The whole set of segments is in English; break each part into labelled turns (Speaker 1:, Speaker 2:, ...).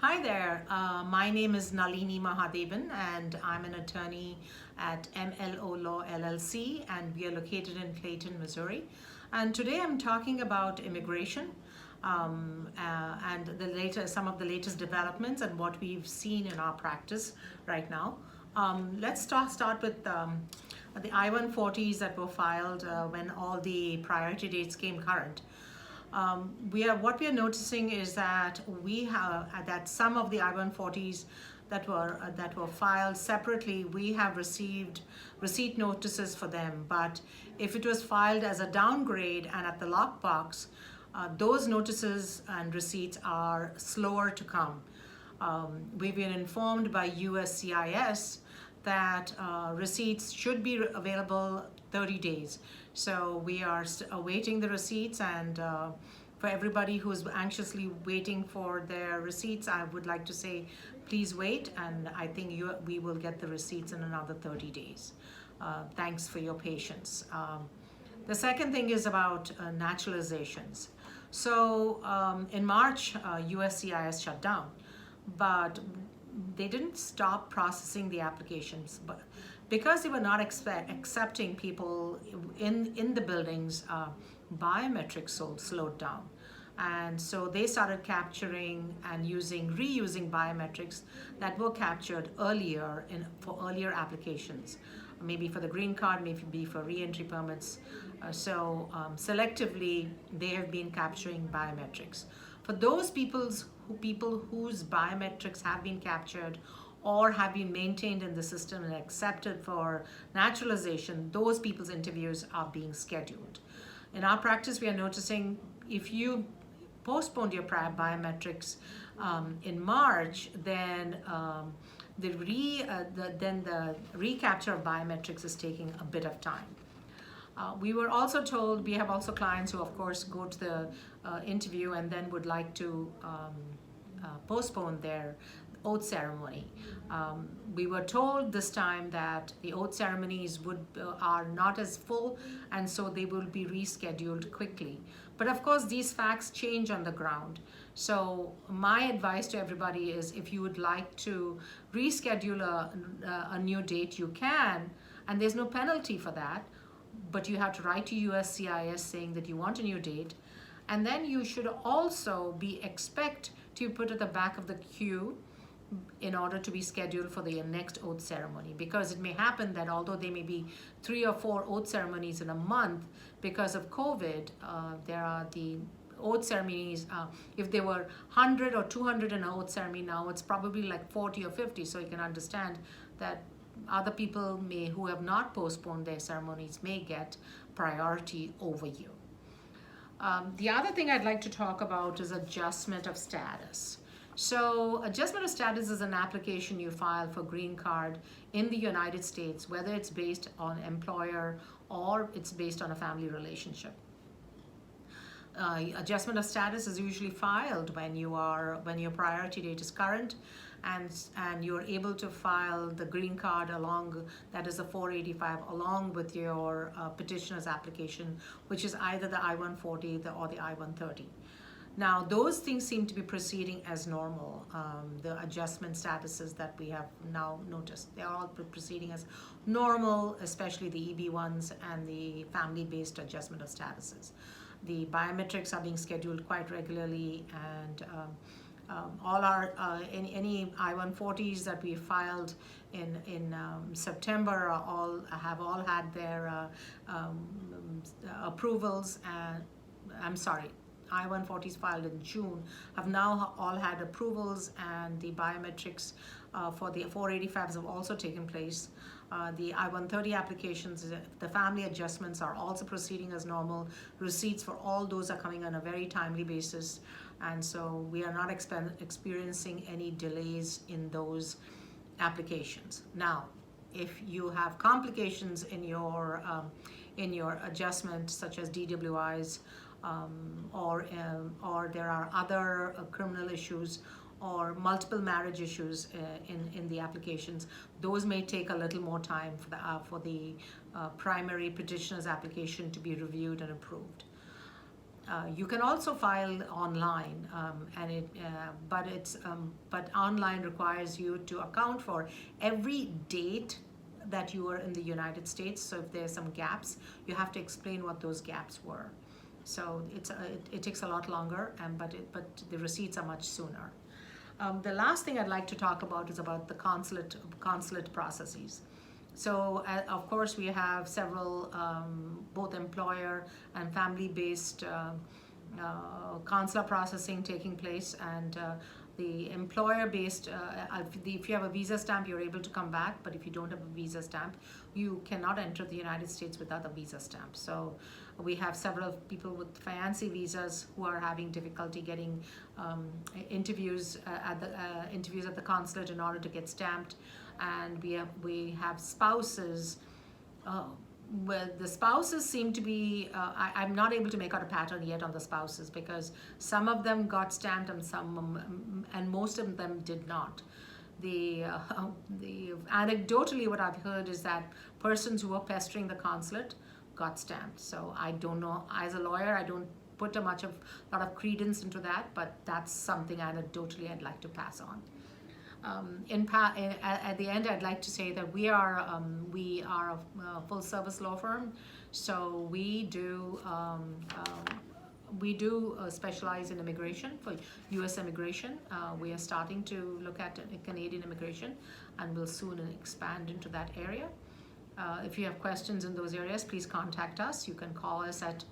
Speaker 1: Hi there. My name is Nalini Mahadevan, and I'm an attorney at MLO Law LLC, and we are located in Clayton, Missouri. And today I'm talking about immigration and some of the latest developments and what we've seen in our practice right now. Let's start with the I-140s that were filed when all the priority dates came current. What we are noticing is that we have that some of the I-140s that were filed separately, we have received receipt notices for them. But if it was filed as a downgrade and at the lockbox, those notices and receipts are slower to come. We've been informed by USCIS that receipts should be available 30 days. So we are awaiting the receipts, and for everybody who's anxiously waiting for their receipts, I would like to say, please wait, and I think we will get the receipts in another 30 days. Thanks for your patience. The second thing is about naturalizations. So in March, USCIS shut down, but they didn't stop processing the applications, but because they were not accepting people in the buildings, biometrics slowed down. And so they started capturing and reusing biometrics that were captured earlier for earlier applications, maybe for the green card, maybe for re-entry permits. Selectively, they have been capturing biometrics. For those people whose biometrics have been captured or have been maintained in the system and accepted for naturalization, those people's interviews are being scheduled. In our practice, we are noticing if you postponed your prior biometrics in March, then the recapture of biometrics is taking a bit of time. We were also told, we have also clients who of course go to the interview and then would like to postpone their oath ceremony. We were told this time that the oath ceremonies are not as full, and so they will be rescheduled quickly. But of course, these facts change on the ground. So my advice to everybody is, if you would like to reschedule a new date, you can, and there's no penalty for that. But you have to write to USCIS saying that you want a new date, and then you should also expect to put at the back of the queue in order to be scheduled for the next oath ceremony, because it may happen that although there may be 3 or 4 oath ceremonies in a month, because of COVID, there are the oath ceremonies. If there were 100 or 200 in an oath ceremony, now it's probably like 40 or 50. So you can understand that other people who have not postponed their ceremonies may get priority over you. The other thing I'd like to talk about is adjustment of status. So adjustment of status is an application you file for green card in the United States, whether it's based on employer or it's based on a family relationship. Adjustment of status is usually filed when your priority date is current, and you're able to file the green card that is a 485, along with your petitioner's application, which is either the I-140 or the I-130. Now, those things seem to be proceeding as normal. The adjustment statuses that we have now noticed, they're all proceeding as normal, especially the EB ones and the family-based adjustment of statuses. The biometrics are being scheduled quite regularly, and all our any I-140s that we filed in September have all had their approvals. And I'm sorry, I-140s filed in June have now all had approvals, and the biometrics for the 485s have also taken place. The I-130 applications, the family adjustments are also proceeding as normal. Receipts for all those are coming on a very timely basis, and so we are not experiencing any delays in those applications. Now, if you have complications in your adjustment, such as DWIs, or there are other criminal issues or multiple marriage issues in the applications, those may take a little more time for the primary petitioner's application to be reviewed and approved. You can also file online, but online requires you to account for every date that you are in the United States. So if there's some gaps, you have to explain what those gaps were. So it takes a lot longer, but the receipts are much sooner. The last thing I'd like to talk about is about the consulate processes. So of course we have several both employer and family-based consular processing taking place, and the employer-based, if you have a visa stamp, you're able to come back, but if you don't have a visa stamp, you cannot enter the United States without a visa stamp. So we have several people with fiancé visas who are having difficulty getting interviews at the consulate in order to get stamped, and we have spouses. Well, the spouses seem to be, I'm not able to make out a pattern yet on the spouses, because some of them got stamped and most of them did not. The anecdotally what I've heard is that persons who were pestering the consulate got stamped. So I don't know, as a lawyer, I don't put a lot of credence into that, but that's something anecdotally I'd like to pass on. At the end, I'd like to say that we are a full service law firm, so we do specialize in immigration, for U.S. immigration. We are starting to look at Canadian immigration, and we'll soon expand into that area. If you have questions in those areas, please contact us. You can call us at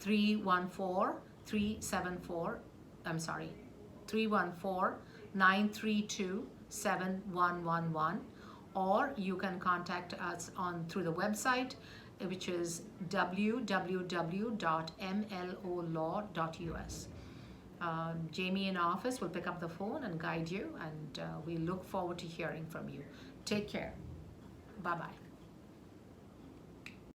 Speaker 1: 314-932-7111, or you can contact us through the website, which is www.mlolaw.us. Jamie in office will pick up the phone and guide you, and we look forward to hearing from you. Take care. Bye-bye.